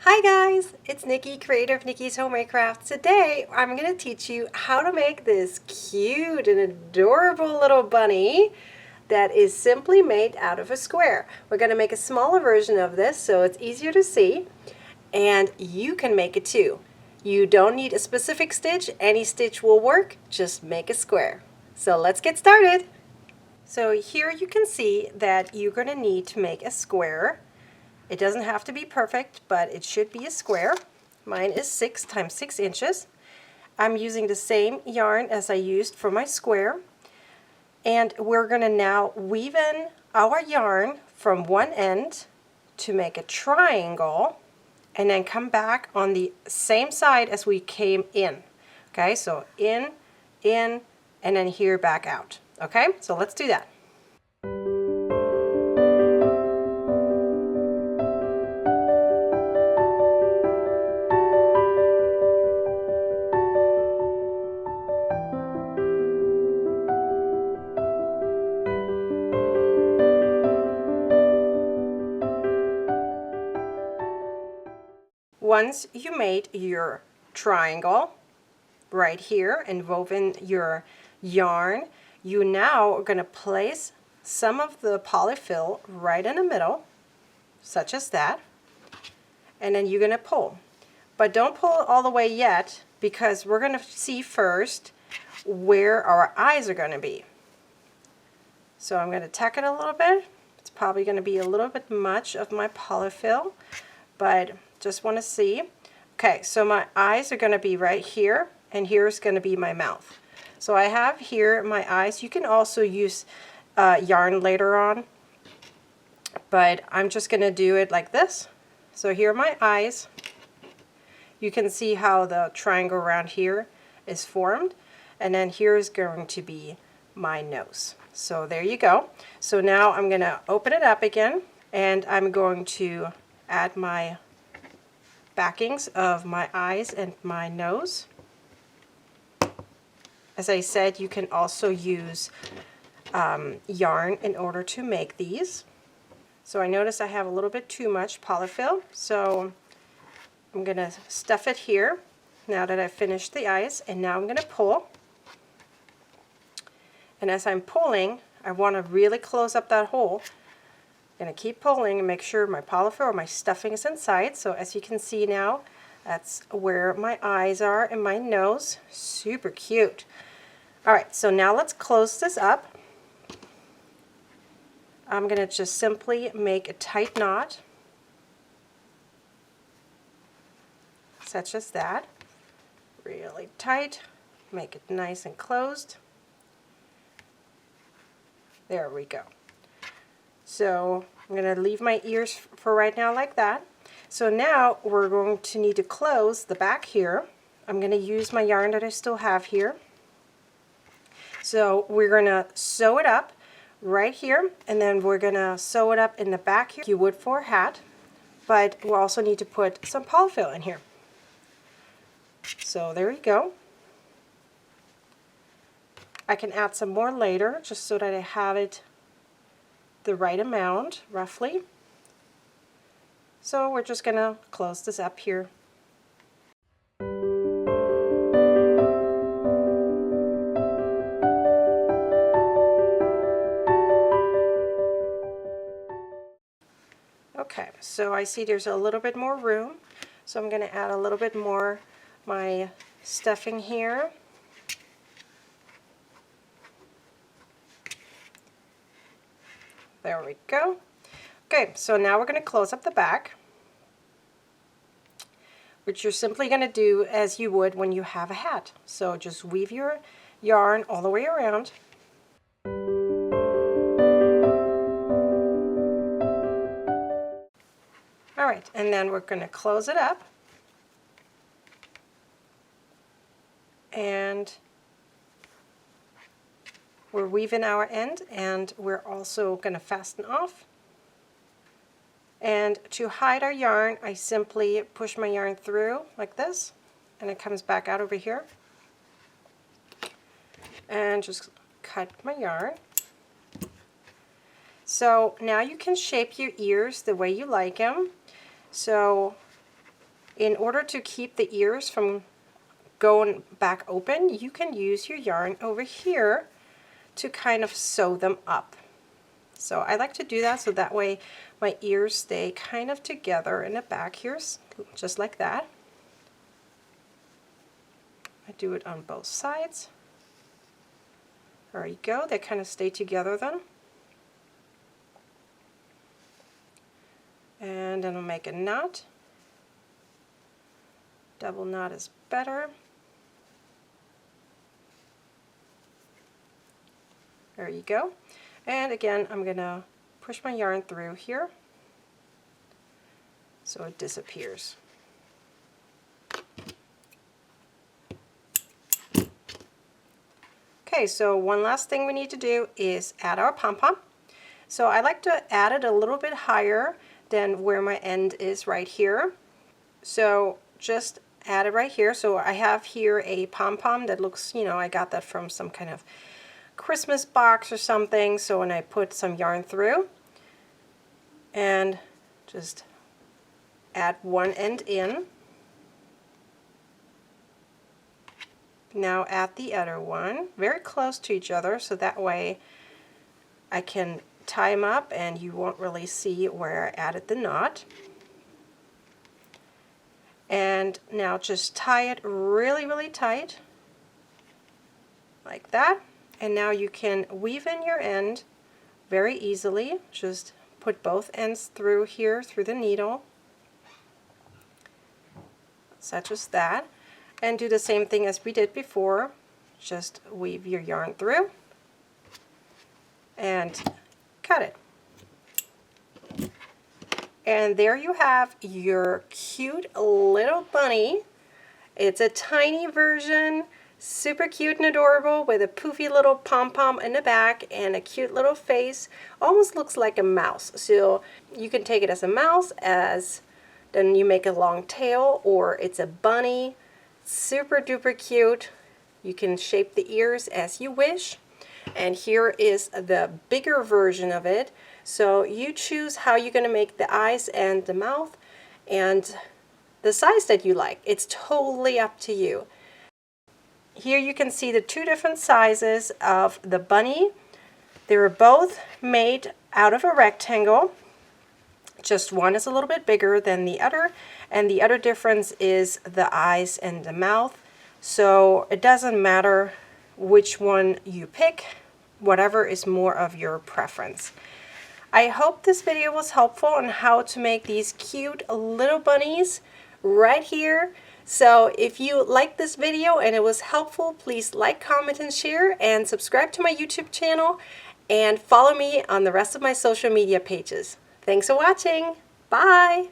Hi guys, it's Nikki, creator of Nikki's Homemade Crafts. Today I'm going to teach you how to make this cute and adorable little bunny that is simply made out of a square. We're going to make a smaller version of this so it's easier to see, and you can make it too. You don't need a specific stitch, any stitch will work, just make a square. So let's get started. So here you can see that you're going to need to make a square. It doesn't have to be perfect, but it should be a square. Mine is 6 times 6 inches. I'm using the same yarn as I used for my square. And we're going to now weave in our yarn from one end to make a triangle and then come back on the same side as we came in. Okay, so in, and then here back out. Okay, so let's do that. Once you made your triangle right here and woven your yarn, you now are going to place some of the polyfill right in the middle, such as that, and then you're going to pull. But don't pull all the way yet, because we're going to see first where our eyes are going to be. So I'm going to tack it a little bit. It's probably going to be a little bit much of my polyfill, but just want to see. Okay, so my eyes are going to be right here, and here's going to be my mouth. So I have here my eyes. You can also use yarn later on, but I'm just going to do it like this. So here are my eyes. You can see how the triangle around here is formed, and then here is going to be my nose. So there you go. So now I'm going to open it up again, and I'm going to add my backings of my eyes and my nose. As I said, you can also use yarn in order to make these. So I notice I have a little bit too much polyfill, so I'm going to stuff it here now that I've finished the eyes, and now I'm going to pull. And as I'm pulling, I want to really close up that hole. I'm going to keep pulling and make sure my polyfill or my stuffing is inside. So as you can see now, that's where my eyes are and my nose. Super cute. Alright, so now let's close this up. I'm going to just simply make a tight knot, such as that. Really tight. Make it nice and closed. There we go. So I'm going to leave my ears for right now like that. So now we're going to need to close the back here. I'm going to use my yarn that I still have here. So we're going to sew it up right here, and then we're going to sew it up in the back here, you would for a hat, but we'll also need to put some polyfill in here. So there you go. I can add some more later just so that I have it the right amount, roughly. So we're just going to close this up here. Okay, so I see there's a little bit more room, so I'm going to add a little bit more my stuffing here. There we go. Okay, so now we're going to close up the back, which you're simply going to do as you would when you have a hat. So just weave your yarn all the way around. Alright, and then we're going to close it up. And we're weaving our end, and we're also going to fasten off. And to hide our yarn, I simply push my yarn through like this, and it comes back out over here. And just cut my yarn. So now you can shape your ears the way you like them. So In order to keep the ears from going back open, you can use your yarn over here to kind of sew them up. So I like to do that so that way my ears stay kind of together in the back here, just like that. I do it on both sides. There you go, they kind of stay together then. And then I'll make a knot. Double knot is better. There you go. And again, I'm going to push my yarn through here so it disappears. Okay, so one last thing we need to do is add our pom-pom. So I like to add it a little bit higher than where my end is right here. So just add it right here. So I have here a pom-pom that looks, you know, I got that from some kind of Christmas box or something. So when I put some yarn through and just add one end in. Now add the other one very close to each other so that way I can tie them up and you won't really see where I added the knot. And now just tie it really, really tight like that. And now you can weave in your end very easily. Just put both ends through here through the needle, such as that. And do the same thing as we did before. Just weave your yarn through and cut it. And there you have your cute little bunny. It's a tiny version, super cute and adorable with a poofy little pom-pom in the back and a cute little face. Almost looks like a mouse. So you can take it as a mouse, then you make a long tail, or it's a bunny. Super duper cute. You can shape the ears as you wish. And here is the bigger version of it. So you choose how you're going to make the eyes and the mouth and the size that you like. It's totally up to you. Here you can see the two different sizes of the bunny. They were both made out of a rectangle. Just one is a little bit bigger than the other, and the other difference is the eyes and the mouth. So it doesn't matter which one you pick, whatever is more of your preference. I hope this video was helpful on how to make these cute little bunnies right here. So if you liked this video and it was helpful, please like, comment, and share, and subscribe to my YouTube channel, and follow me on the rest of my social media pages. Thanks for watching. Bye!